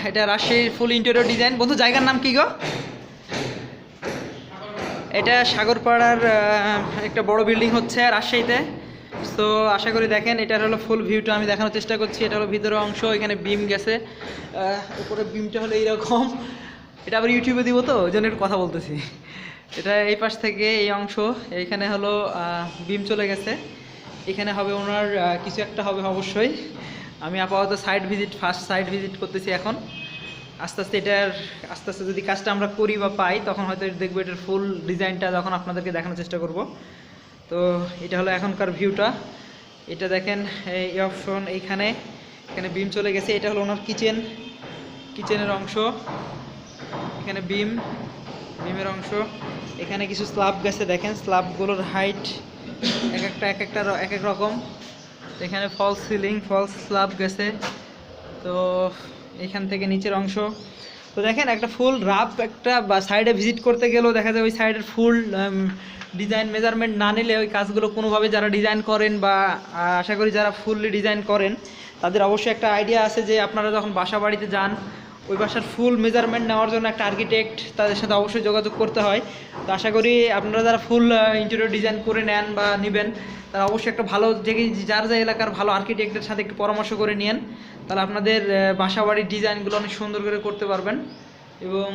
এটা রাজশাহীর ফুল interior design. বন্ধু জায়গার নাম কি গো? এটা সাগরপাড়ার একটা বড় বিল্ডিং হচ্ছে রাজশাহীতে। তো আশা করি দেখেন, এটার হলো ফুল ভিউটা আমি দেখানোর চেষ্টা করছি। এটা হলো ভিতরের অংশ, এখানে বিম গেছে, উপরে বিমটা হলো এইরকম। এটা আবার ইউটিউবে দিব, তো ওই জন্য একটু কথা বলতেছি। এটা এই পাশ থেকে এই অংশ, এইখানে হলো বিম চলে গেছে। এখানে হবে ওনার কিছু একটা হবে অবশ্যই। আমি আপাতত ফার্স্ট সাইড ভিজিট করতেছি এখন। আস্তে আস্তে যদি কাজটা আমরা করি বা পাই, তখন হয়তো দেখবো এটার ফুল ডিজাইনটা যখন আপনাদেরকে দেখানোর চেষ্টা করব। তো এটা হলো এখনকার ভিউটা। এটা দেখেন এই অপশন, এখানে বিম চলে গেছে। এটা হলো ওনার কিচেনের অংশ। এখানে বিমের অংশ। এখানে কিছু স্ল্যাব গেছে, দেখেন স্ল্যাবগুলোর হাইট এক এক রকম। এখানে ফলস সিলিং, ফলস স্ল্যাব গেছে। তো এখান থেকে নিচের অংশ। তো দেখেন একটা ফুল রাফ একটা বা সাইডে ভিজিট করতে গেলেও দেখা যায় ওই সাইডের ফুল ডিজাইন মেজারমেন্ট না নিলে ওই কাজগুলো কোনোভাবে যারা ডিজাইন করেন বা আশা করি যারা ফুললি ডিজাইন করেন তাদের অবশ্যই একটা আইডিয়া আছে যে আপনারা যখন বাসা বাড়িতে যান ওই বাসার ফুল মেজারমেন্ট নেওয়ার জন্য একটা আর্কিটেক্ট তাদের সাথে অবশ্যই যোগাযোগ করতে হয়। তো আশা করি আপনারা যারা ফুল ইন্টেরিয়র ডিজাইন করে নেন বা নেবেন, তারা অবশ্যই একটা ভালো যার এলাকার ভালো আর্কিটেক্টের সাথে একটু পরামর্শ করে নিন। তাহলে আপনাদের বাসা বাড়ির ডিজাইনগুলো অনেক সুন্দর করে করতে পারবেন। এবং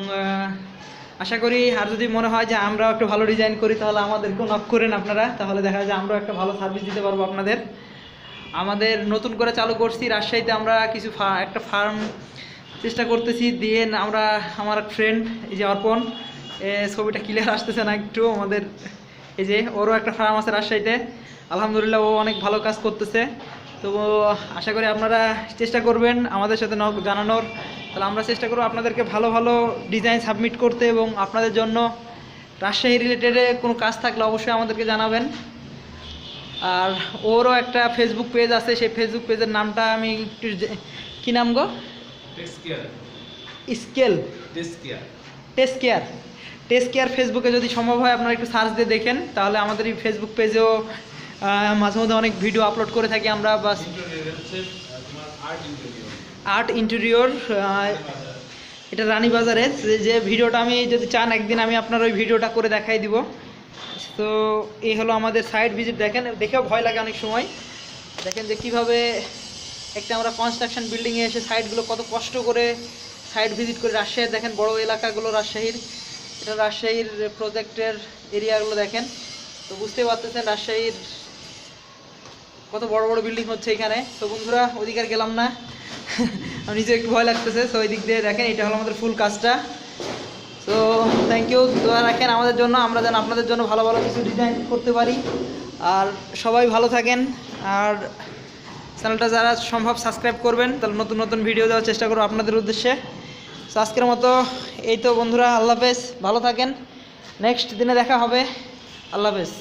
আশা করি আর যদি মনে হয় যে আমরাও একটু ভালো ডিজাইন করি, তাহলে আমাদেরকেও নক করেন আপনারা, তাহলে দেখা যায় আমরাও একটা ভালো সার্ভিস দিতে পারবো আপনাদের। আমাদের নতুন করে চালু করছি রাজশাহীতে, আমরা কিছু একটা ফার্ম চেষ্টা করতেছি দিয়ে। আমরা আমার ফ্রেন্ড এই যে অর্পণ, ছবিটা ক্লিয়ার আসতেছে না একটু, আমাদের এই যে ওরও একটা ফার্ম আছে রাজশাহীতে। আলহামদুলিল্লাহ ও অনেক ভালো কাজ করতেছে। তো আশা করি আপনারা চেষ্টা করবেন আমাদের সাথে জানানোর। তাহলে আমরা চেষ্টা করব আপনাদেরকে ভালো ভালো ডিজাইন সাবমিট করতে, এবং আপনাদের জন্য রাজশাহী রিলেটেডে কোনো কাজ থাকলে অবশ্যই আমাদেরকে জানাবেন। আর ওরও একটা ফেসবুক পেজ আছে, সেই ফেসবুক পেজের নামটা আমি একটু, কী নাম গো? টেস্ট কেয়ার ফেসবুকে যদি সম্ভব হয় আপনারা একটু সার্চ দিয়ে দেখেন, তাহলে আমাদের এই ফেসবুক পেজেও মাঝে মধ্যে অনেক ভিডিও আপলোড করে থাকি আমরা। বাস আর্ট ইন্টেরিয়র, এটা রানীবাজারে। যে ভিডিওটা আমি যদি চান একদিন আমি আপনার ওই ভিডিওটা করে দেখাই দিব। তো এই হলো আমাদের সাইড ভিজিট। দেখেন, দেখেও ভয় লাগে অনেক সময়। দেখেন যে কীভাবে একটা আমরা কনস্ট্রাকশন বিল্ডিংয়ে এসে সাইডগুলো কত কষ্ট করে সাইড ভিজিট করে। রাজশাহীর দেখেন বড় এলাকাগুলো, রাজশাহীর এটা রাজশাহীর প্রজেক্টের এরিয়াগুলো দেখেন। তো বুঝতে পারতেছেন রাজশাহীর কত বড় বড় বিল্ডিং হচ্ছে এখানে। তো বন্ধুরা ওদিকে আর গেলাম না, আমি নিজে একটু ভয় লাগতেছে। তো ওই দিক দিয়ে দেখেন, এটা হলো আমাদের ফুল কাজটা। তো থ্যাংক ইউ, দোয়া রাখেন আমাদের জন্য, আমরা যেন আপনাদের জন্য ভালো ভালো কিছু ডিজাইন করতে পারি। আর সবাই ভালো থাকেন। আর চ্যানেলটা যারা সম্ভব সাবস্ক্রাইব করবেন, তাহলে নতুন নতুন ভিডিও দেওয়ার চেষ্টা করবো আপনাদের উদ্দেশ্যে। তো আজকের মতো এই তো বন্ধুরা, আল্লাহ হাফেজ, ভালো থাকেন, নেক্সট দিনে দেখা হবে। আল্লাহ হাফেজ।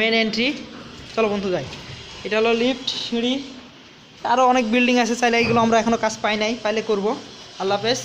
মেন এন্ট্রি, চলো বন্ধু যাই। এটা হলো লিফট, সিঁড়ি, আরও অনেক বিল্ডিং আছে, চাইলে এইগুলো আমরা এখনও কাজ পাই নাই, পাইলে করব। আল্লাহ হাফেজ।